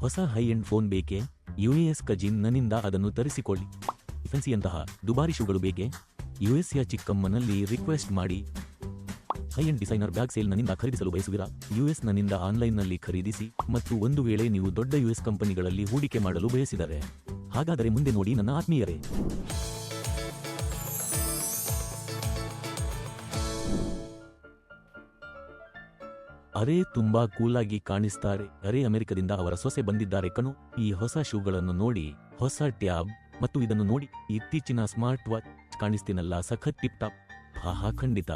ಹೊಸ high end phone ಬೇಕೇ? US cousin ನನ್ನಿಂದ ಅದನ್ನು ತರಿಸಿಕೊಳ್ಳಿ. ಫ್ಯಾನ್ಸಿಯಂತಹ ದುಬಾರಿ ಶೂಗಳು ಬೇಕೇ? ಯುಎಸ್ಯ ಚಿಕ್ಕಮ್ಮನಲ್ಲಿ ರಿಕ್ವೆಸ್ಟ್ ಮಾಡಿ. High end designer bag sale ನನ್ನಿಂದ ಖರೀದಿಸಲು ಬಯಸುವಿರಾ? ಯುಎಸ್ ನನ್ನಿಂದ ಆನ್ಲೈನ್ನಲ್ಲಿ ಖರೀದಿಸಿ ಮತ್ತು ಒಂದು ವೇಳೆ ನೀವು ದೊಡ್ಡ ಯುಎಸ್ ಕಂಪನಿಗಳಲ್ಲಿ ಹೂಡಿಕೆ ಮಾಡಲು ಬಯಸಿದರೆ ಹಾಗಾದರೆ ಮುಂದೆ ನೋಡಿ ನನ್ನ ಆತ್ಮೀಯರೇ. ಅರೇ ತುಂಬಾ ಕೂಲಾಗಿ ಕಾಣಿಸ್ತಾರೆ. ಅರೇ ಅಮೆರಿಕದಿಂದ ಅವರ ಸೊಸೆ ಬಂದಿದ್ದಾರೆ ಕಣು. ಈ ಹೊಸ ಶೂಗಳನ್ನು ನೋಡಿ, ಹೊಸ ಟ್ಯಾಬ್ ಮತ್ತು ಇದನ್ನು ನೋಡಿ. ಇತ್ತೀಚಿನ ಸ್ಮಾರ್ಟ್ ವಾಚ್ ಕಾಣಿಸ್ತೀನಲ್ಲ, ಸಖತ್ ಟಿಪ್ ಟಾಪ್. ಹಾಹಾ ಖಂಡಿತ.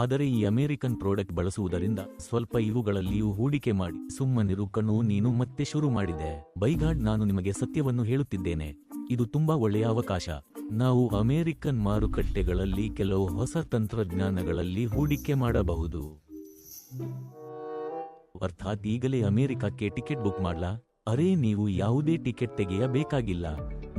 ಆದರೆ ಈ ಅಮೆರಿಕನ್ ಪ್ರಾಡಕ್ಟ್ ಬಳಸುವುದರಿಂದ ಸ್ವಲ್ಪ ಇವುಗಳಲ್ಲಿಯೂ ಹೂಡಿಕೆ ಮಾಡಿ. ಸುಮ್ಮನಿರು ಕಣು, ನೀನು ಮತ್ತೆ ಶುರು ಮಾಡಿದೆ. ಬೈಗಾಡ್, ನಾನು ನಿಮಗೆ ಸತ್ಯವನ್ನು ಹೇಳುತ್ತಿದ್ದೇನೆ, ಇದು ತುಂಬಾ ಒಳ್ಳೆಯ ಅವಕಾಶ. ನಾವು ಅಮೆರಿಕನ್ ಮಾರುಕಟ್ಟೆಗಳಲ್ಲಿ ಕೆಲವು ಹೊಸ ತಂತ್ರಜ್ಞಾನಗಳಲ್ಲಿ ಹೂಡಿಕೆ ಮಾಡಬಹುದು. ಅರ್ಥಾತ್ ಈಗಲೇ ಅಮೆರಿಕಕ್ಕೆ ಟಿಕೆಟ್ ಬುಕ್ ಮಾಡ್ಲಾ? ಅರೇ ನೀವು ಯಾವುದೇ ಟಿಕೆಟ್ ತೆಗೆಯಬೇಕಾಗಿಲ್ಲ.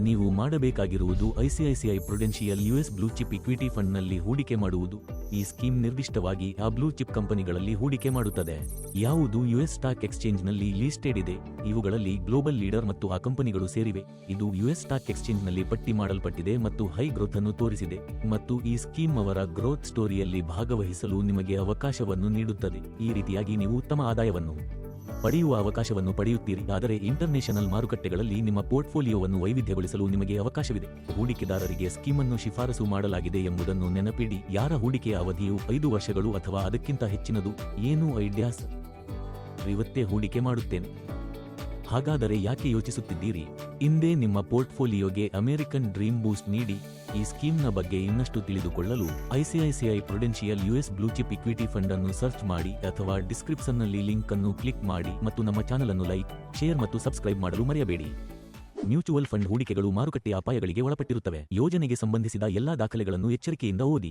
ನೀವು ಮಾಡಬೇಕಾಗಿರುವುದು ICICI Prudential US blue chip equity ಫಂಡ್ನಲ್ಲಿ ಹೂಡಿಕೆ ಮಾಡುವುದು. ಈ ಸ್ಕೀಮ್ ನಿರ್ದಿಷ್ಟವಾಗಿ ಆ ಬ್ಲೂ ಚಿಪ್ ಕಂಪನಿಗಳಲ್ಲಿ ಹೂಡಿಕೆ ಮಾಡುತ್ತದೆ ಯಾವುದು ಯುಎಸ್ ಸ್ಟಾಕ್ ಎಕ್ಸ್ಚೇಂಜ್ನಲ್ಲಿ ಲಿಸ್ಟೆಡ್ ಇದೆ. ಇವುಗಳಲ್ಲಿ ಗ್ಲೋಬಲ್ ಲೀಡರ್ ಮತ್ತು ಆ ಕಂಪನಿಗಳು ಸೇರಿವೆ. ಇದು ಯುಎಸ್ ಸ್ಟಾಕ್ ಎಕ್ಸ್ಚೇಂಜ್ನಲ್ಲಿ ಪಟ್ಟಿ ಮಾಡಲ್ಪಟ್ಟಿದೆ ಮತ್ತು ಹೈ ಗ್ರೋತ್ ಅನ್ನು ತೋರಿಸಿದೆ. ಮತ್ತು ಈ ಸ್ಕೀಮ್ ಅವರ ಗ್ರೋತ್ ಸ್ಟೋರಿಯಲ್ಲಿ ಭಾಗವಹಿಸಲು ನಿಮಗೆ ಅವಕಾಶವನ್ನು ನೀಡುತ್ತದೆ. ಈ ರೀತಿಯಾಗಿ ನೀವು ಉತ್ತಮ ಆದಾಯವನ್ನು ಪಡೆಯುವ ಅವಕಾಶವನ್ನು ಪಡೆಯುತ್ತೀರಿ. ಆದರೆ ಇಂಟರ್ನ್ಯಾಷನಲ್ ಮಾರುಕಟ್ಟೆಗಳಲ್ಲಿ ನಿಮ್ಮ ಪೋರ್ಟ್ಫೋಲಿಯೋವನ್ನು ವೈವಿಧ್ಯಗೊಳಿಸಲು ನಿಮಗೆ ಅವಕಾಶವಿದೆ. ಹೂಡಿಕೆದಾರರಿಗೆ ಸ್ಕೀಮನ್ನು ಶಿಫಾರಸು ಮಾಡಲಾಗಿದೆ ಎಂಬುದನ್ನು ನೆನಪಿಡಿ. ಯಾರ ಹೂಡಿಕೆಯ ಅವಧಿಯು 5 ವರ್ಷಗಳು ಅಥವಾ ಅದಕ್ಕಿಂತ ಹೆಚ್ಚಿನದು? ಏನೂ ಐಡಿಯಾಸ್? ಇವತ್ತೇ ಹೂಡಿಕೆ ಮಾಡುತ್ತೇನೆ. ಹಾಗಾದರೆ ಯಾಕೆ ಯೋಚಿಸುತ್ತಿದ್ದೀರಿ? ಇಂದೇ ನಿಮ್ಮ ಪೋರ್ಟ್ಫೋಲಿಯೋಗೆ ಅಮೆರಿಕನ್ ಡ್ರೀಮ್ ಬೂಸ್ಟ್ ನೀಡಿ. ಈ ಸ್ಕೀಮ್ನ ಬಗ್ಗೆ ಇನ್ನಷ್ಟು ತಿಳಿದುಕೊಳ್ಳಲು ICICI Prudential US blue chip equity fund ಅನ್ನು ಸರ್ಚ್ ಮಾಡಿ ಅಥವಾ ಡಿಸ್ಕ್ರಿಪ್ಷನ್ನಲ್ಲಿ ಲಿಂಕ್ ಅನ್ನು ಕ್ಲಿಕ್ ಮಾಡಿ ಮತ್ತು ನಮ್ಮ ಚಾನಲ್ ಅನ್ನು ಲೈಕ್, ಶೇರ್ ಮತ್ತು ಸಬ್ಸ್ಕ್ರೈಬ್ ಮಾಡಲು ಮರೆಯಬೇಡಿ. ಮ್ಯೂಚುವಲ್ ಫಂಡ್ ಹೂಡಿಕೆಗಳು ಮಾರುಕಟ್ಟೆಯ ಅಪಾಯಗಳಿಗೆ ಒಳಪಟ್ಟಿರುತ್ತವೆ. ಯೋಜನೆಗೆ ಸಂಬಂಧಿಸಿದ ಎಲ್ಲಾ ದಾಖಲೆಗಳನ್ನು ಎಚ್ಚರಿಕೆಯಿಂದ ಓದಿ.